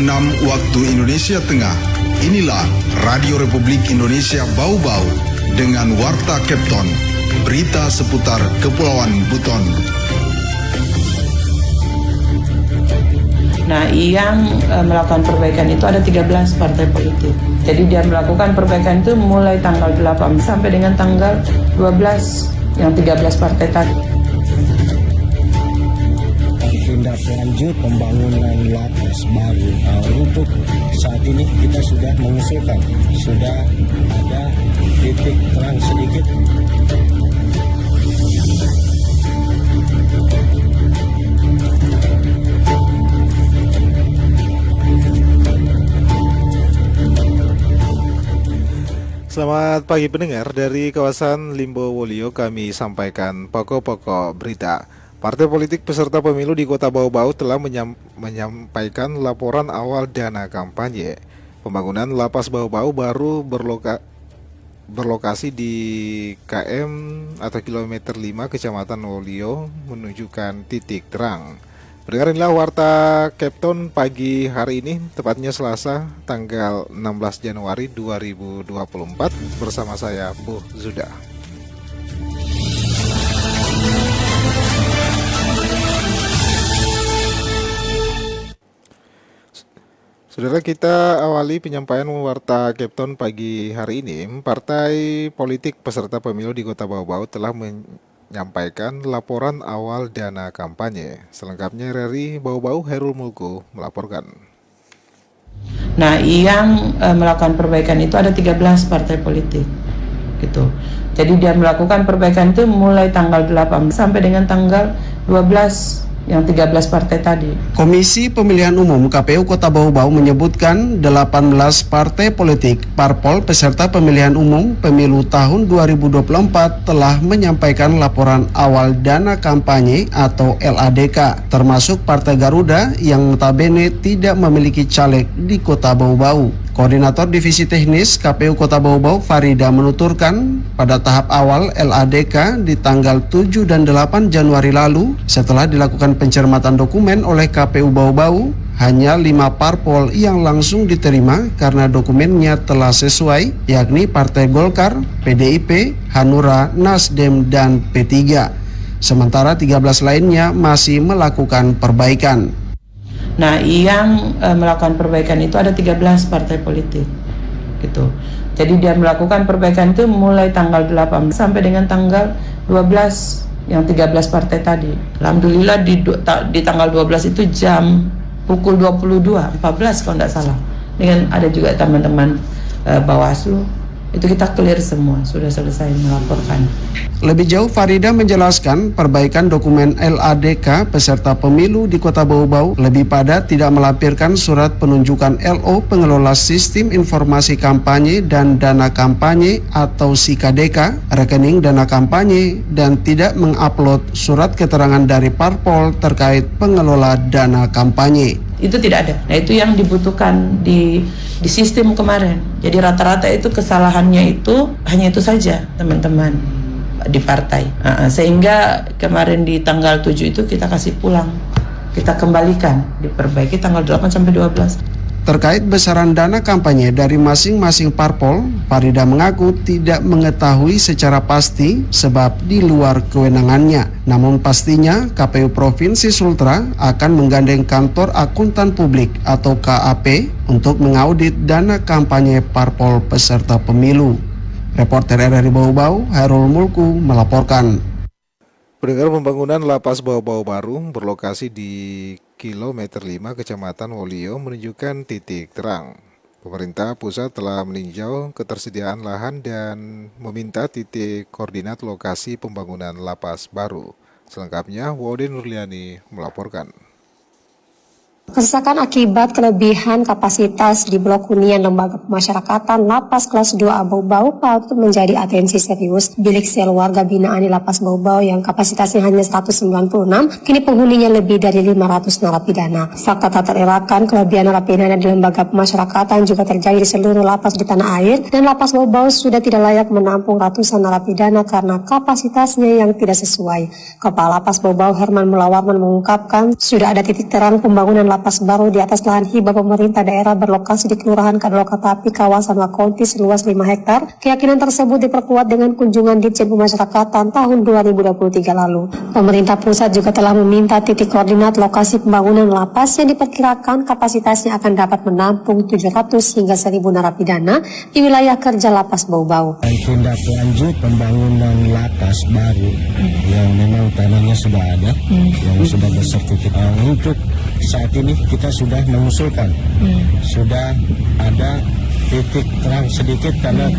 6 waktu Indonesia Tengah. Inilah Radio Republik Indonesia Bau-Bau dengan Warta Kepton, berita seputar Kepulauan Buton. Nah, yang melakukan perbaikan itu ada 13 partai politik. Jadi dia melakukan perbaikan itu mulai tanggal 8 sampai dengan tanggal 12 yang 13 partai tadi. Tindak lanjut pembangunan lapas baru. Untuk saat ini kita sudah mengusulkan, sudah ada titik terang sedikit. Selamat pagi pendengar, dari kawasan Limbo Wolio kami sampaikan pokok-pokok berita. Partai politik peserta pemilu di Kota Bau-Bau telah menyampaikan laporan awal dana kampanye. Pembangunan lapas Bau-Bau baru berlokasi di KM atau kilometer 5 Kecamatan Wolio menunjukkan titik terang. Pendengar, inilah Warta Kepton pagi hari ini, tepatnya Selasa tanggal 16 Januari 2024 bersama saya Bu Zuda. Saudara, kita awali penyampaian Warta Kepton pagi hari ini. Partai politik peserta pemilu di Kota Bau-Bau telah menyampaikan laporan awal dana kampanye. Selengkapnya dari Bau-Bau, Herul Mulku melaporkan. Nah, yang melakukan perbaikan itu ada 13 partai politik. Gitu. Jadi dia melakukan perbaikan itu mulai tanggal 8 sampai dengan tanggal 12 yang 13 partai tadi. Komisi Pemilihan Umum KPU Kota Bau-Bau menyebutkan 18 partai politik parpol peserta pemilihan umum pemilu tahun 2024 telah menyampaikan laporan awal dana kampanye atau LADK, termasuk Partai Garuda yang notabene tidak memiliki caleg di Kota Bau-Bau. Koordinator Divisi Teknis KPU Kota Bau-Bau Farida menuturkan pada tahap awal LADK di tanggal 7 dan 8 Januari lalu setelah dilakukan pencermatan dokumen oleh KPU Bau-Bau, hanya 5 parpol yang langsung diterima karena dokumennya telah sesuai, yakni Partai Golkar, PDIP, Hanura, Nasdem, dan P3. Sementara 13 lainnya masih melakukan perbaikan. Nah, yang melakukan perbaikan itu ada 13 partai politik. Gitu. Jadi dia melakukan perbaikan itu mulai tanggal 8 sampai dengan tanggal 12 yang 13 partai tadi. Alhamdulillah di tanggal 12 itu jam pukul 22.14 kalau tidak salah. Dengan ada juga teman-teman Bawaslu, itu kita clear semua, sudah selesai melaporkan. Lebih jauh, Farida menjelaskan perbaikan dokumen LADK peserta pemilu di Kota Bau-Bau lebih pada tidak melampirkan surat penunjukan LO pengelola sistem informasi kampanye dan dana kampanye atau SIKADK, rekening dana kampanye, dan tidak mengupload surat keterangan dari parpol terkait pengelola dana kampanye. Itu tidak ada. Nah, itu yang dibutuhkan di sistem kemarin. Jadi rata-rata itu kesalahannya itu hanya itu saja, teman-teman, di partai. Sehingga kemarin di tanggal 7 itu kita kasih pulang. Kita kembalikan, diperbaiki tanggal 8 sampai 12. Terkait besaran dana kampanye dari masing-masing parpol, Farida mengaku tidak mengetahui secara pasti sebab di luar kewenangannya. Namun pastinya KPU Provinsi Sultra akan menggandeng kantor akuntan publik atau KAP untuk mengaudit dana kampanye parpol peserta pemilu. Reporter RRI Bau-Bau, Herul Mulku melaporkan. Pendengar, pembangunan lapas Bau-Bau baru berlokasi di kilometer 5 Kecamatan Wolio menunjukkan titik terang. Pemerintah pusat telah meninjau ketersediaan lahan dan meminta titik koordinat lokasi pembangunan lapas baru. Selengkapnya, Wode Nurliani melaporkan. Kesesakan akibat kelebihan kapasitas di Blok Hunian Lembaga Pemasyarakatan Lapas Kelas 2 Bau-Bau patut menjadi atensi serius bilik sel warga binaan di Lapas Bau-Bau yang kapasitasnya hanya 196, kini penghuninya lebih dari 500 narapidana. Fakta tak terelakkan kelebihan narapidana di lembaga pemasyarakatan juga terjadi di seluruh lapas di tanah air, dan Lapas Bau-Bau sudah tidak layak menampung ratusan narapidana karena kapasitasnya yang tidak sesuai. Kepala Lapas Bau-Bau Herman Mulawarman mengungkapkan sudah ada titik terang pembangunan lapas lapas baru di atas lahan hibah pemerintah daerah berlokasi di Kelurahan Kadalokatapi, kawasan Wakonti seluas 5 hektar. Keyakinan tersebut diperkuat dengan kunjungan Ditjen Pemasyarakatan tahun 2023 lalu. Pemerintah pusat juga telah meminta titik koordinat lokasi pembangunan lapas yang diperkirakan kapasitasnya akan dapat menampung 700 hingga 1.000 narapidana di wilayah kerja lapas Bau-Bau. Tindak lanjut pembangunan lapas baru yang memang tanahnya sudah ada, yang sudah bersertifikat. Untuk saat ini kita sudah mengusulkan, sudah ada titik terang sedikit karena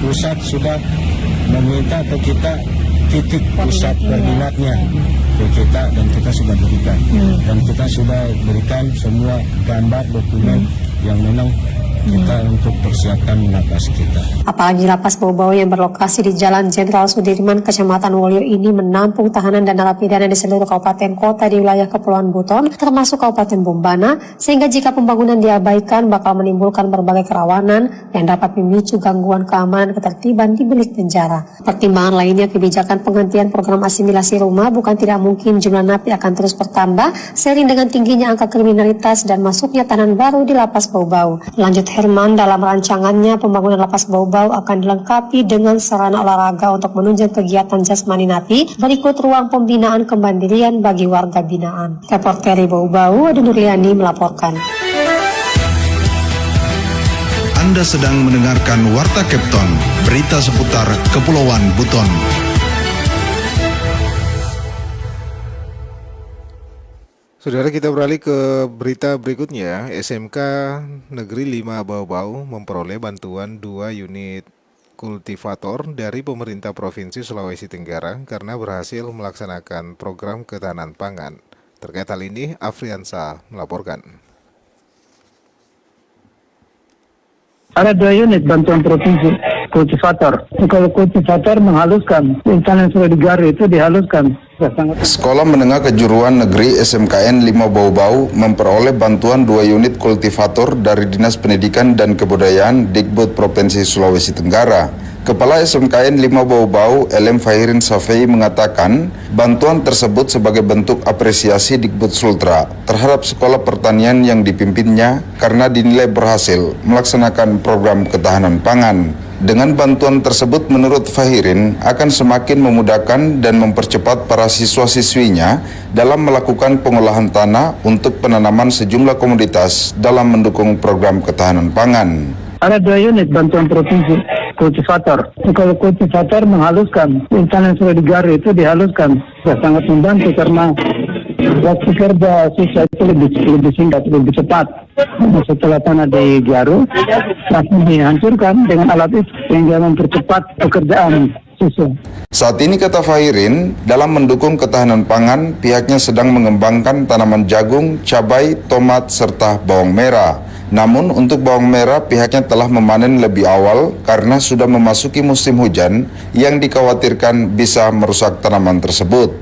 pusat sudah meminta ke kita titik pusat koordinatnya ke kita, dan kita sudah berikan, dan kita sudah berikan semua gambar dokumen yang memang kita untuk persiapkan lapas kita. Apalagi lapas Bau-Bau yang berlokasi di Jalan Jenderal Sudirman, Kecamatan Wolio ini menampung tahanan dan narapidana di seluruh kabupaten kota di wilayah Kepulauan Buton, termasuk Kabupaten Bombana, sehingga jika pembangunan diabaikan bakal menimbulkan berbagai kerawanan yang dapat memicu gangguan keamanan ketertiban di bilik penjara. Pertimbangan lainnya, kebijakan penghentian program asimilasi rumah bukan tidak mungkin jumlah napi akan terus bertambah seiring dengan tingginya angka kriminalitas dan masuknya tahanan baru di lapas Bau-Bau. Lanjut Herman, dalam rancangannya pembangunan lapas Bau-Bau akan dilengkapi dengan sarana olahraga untuk menunjang kegiatan jasmani napi, berikut ruang pembinaan kemandirian bagi warga binaan. Reporter Bau-Bau, Adi Nurliani melaporkan. Anda sedang mendengarkan Warta Kepton, berita seputar Kepulauan Buton. Saudara, kita beralih ke berita berikutnya. SMK Negeri 5 Bau-Bau memperoleh bantuan 2 unit kultivator dari pemerintah Provinsi Sulawesi Tenggara karena berhasil melaksanakan program ketahanan pangan. Terkait hal ini, Afriansa melaporkan. Ada 2 unit bantuan provinsi kultivator. Kalau kultivator menghaluskan, tanah yang sudah digaruk itu dihaluskan. Sekolah Menengah Kejuruan Negeri SMKN 5 Bau-Bau memperoleh bantuan 2 unit kultivator dari Dinas Pendidikan dan Kebudayaan Dikbud Provinsi Sulawesi Tenggara. Kepala SMKN 5 Bau-Bau, LM Fahirin Safei, mengatakan bantuan tersebut sebagai bentuk apresiasi Dikbud Sultra terhadap sekolah pertanian yang dipimpinnya karena dinilai berhasil melaksanakan program ketahanan pangan. Dengan bantuan tersebut, menurut Fahirin, akan semakin memudahkan dan mempercepat para siswa-siswinya dalam melakukan pengolahan tanah untuk penanaman sejumlah komoditas dalam mendukung program ketahanan pangan. Ada 2 unit bantuan provinsi kultivator. Kalau kultivator menghaluskan, tanah yang sudah digaruk itu dihaluskan. Sangat membantu karena waktu kerja siswa itu lebih singkat, lebih cepat. Setelah tanah digaruk, langsung dihancurkan dengan alat itu sehingga mempercepat pekerjaan siswa. Saat ini, kata Fahirin, dalam mendukung ketahanan pangan, pihaknya sedang mengembangkan tanaman jagung, cabai, tomat, serta bawang merah. Namun untuk bawang merah pihaknya telah memanen lebih awal karena sudah memasuki musim hujan yang dikhawatirkan bisa merusak tanaman tersebut.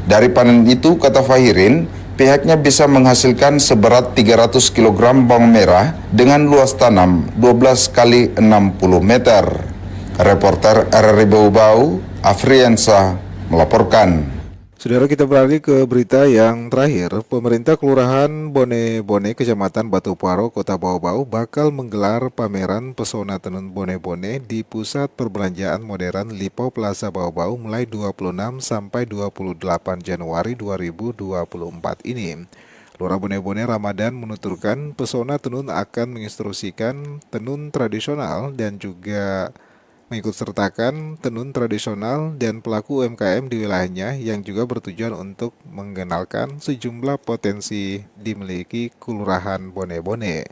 Dari panen itu, kata Fahirin, pihaknya bisa menghasilkan seberat 300 kg bawang merah dengan luas tanam 12 kali 60 meter. Reporter RRI Bau-Bau, Afriansa melaporkan. Saudara, kita beralih ke berita yang terakhir. Pemerintah Kelurahan Bone-Bone, Kecamatan Batu Paro, Kota Bau-Bau bakal menggelar pameran pesona tenun Bone-Bone di Pusat Perbelanjaan Modern Lipo Plaza Bau-Bau mulai 26 sampai 28 Januari 2024 ini. Lurah Bone-Bone Ramadan menuturkan pesona tenun akan menginstruksikan tenun tradisional dan juga mengikut sertakan tenun tradisional dan pelaku UMKM di wilayahnya yang juga bertujuan untuk mengenalkan sejumlah potensi dimiliki Kelurahan Bone-Bone.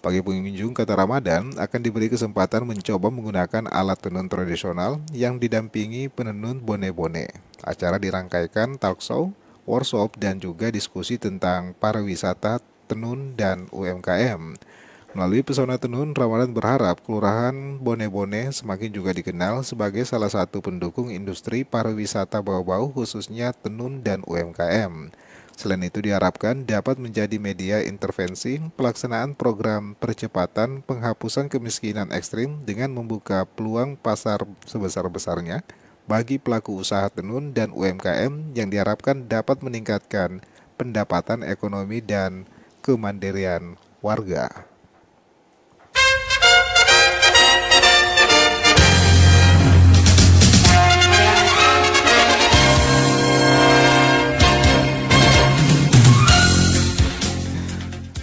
Bagi pengunjung, kata Ramadan, akan diberi kesempatan mencoba menggunakan alat tenun tradisional yang didampingi penenun Bone-Bone. Acara dirangkaikan talk show, workshop, dan juga diskusi tentang pariwisata, tenun, dan UMKM. Melalui pesona tenun, Ramadan berharap Kelurahan Bone-Bone semakin juga dikenal sebagai salah satu pendukung industri pariwisata Bau-Bau, khususnya tenun dan UMKM. Selain itu diharapkan dapat menjadi media intervensi pelaksanaan program percepatan penghapusan kemiskinan ekstrim dengan membuka peluang pasar sebesar-besarnya bagi pelaku usaha tenun dan UMKM yang diharapkan dapat meningkatkan pendapatan ekonomi dan kemandirian warga.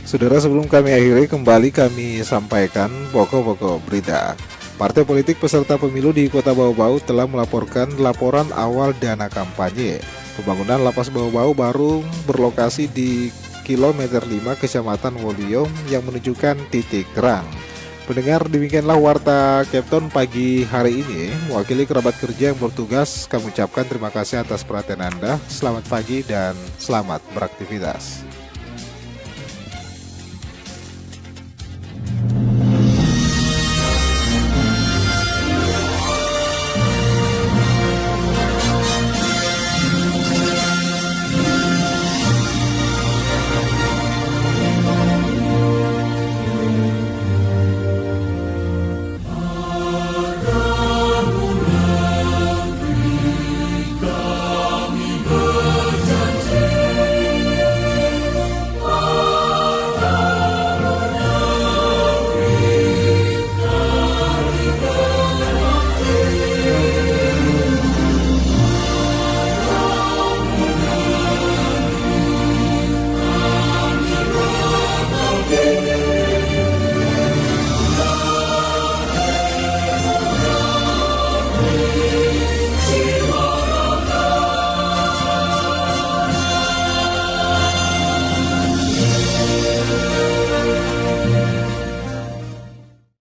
Saudara, sebelum kami akhiri, kembali kami sampaikan pokok-pokok berita. Partai politik peserta pemilu di Kota Bau-Bau telah melaporkan laporan awal dana kampanye. Pembangunan lapas Bau-Bau baru berlokasi di kilometer 5 Kecamatan Wolio yang menunjukkan titik terang. Pendengar, demikianlah warta Capton pagi hari ini. Mewakili kerabat kerja yang bertugas, kami ucapkan terima kasih atas perhatian Anda. Selamat pagi dan selamat beraktivitas.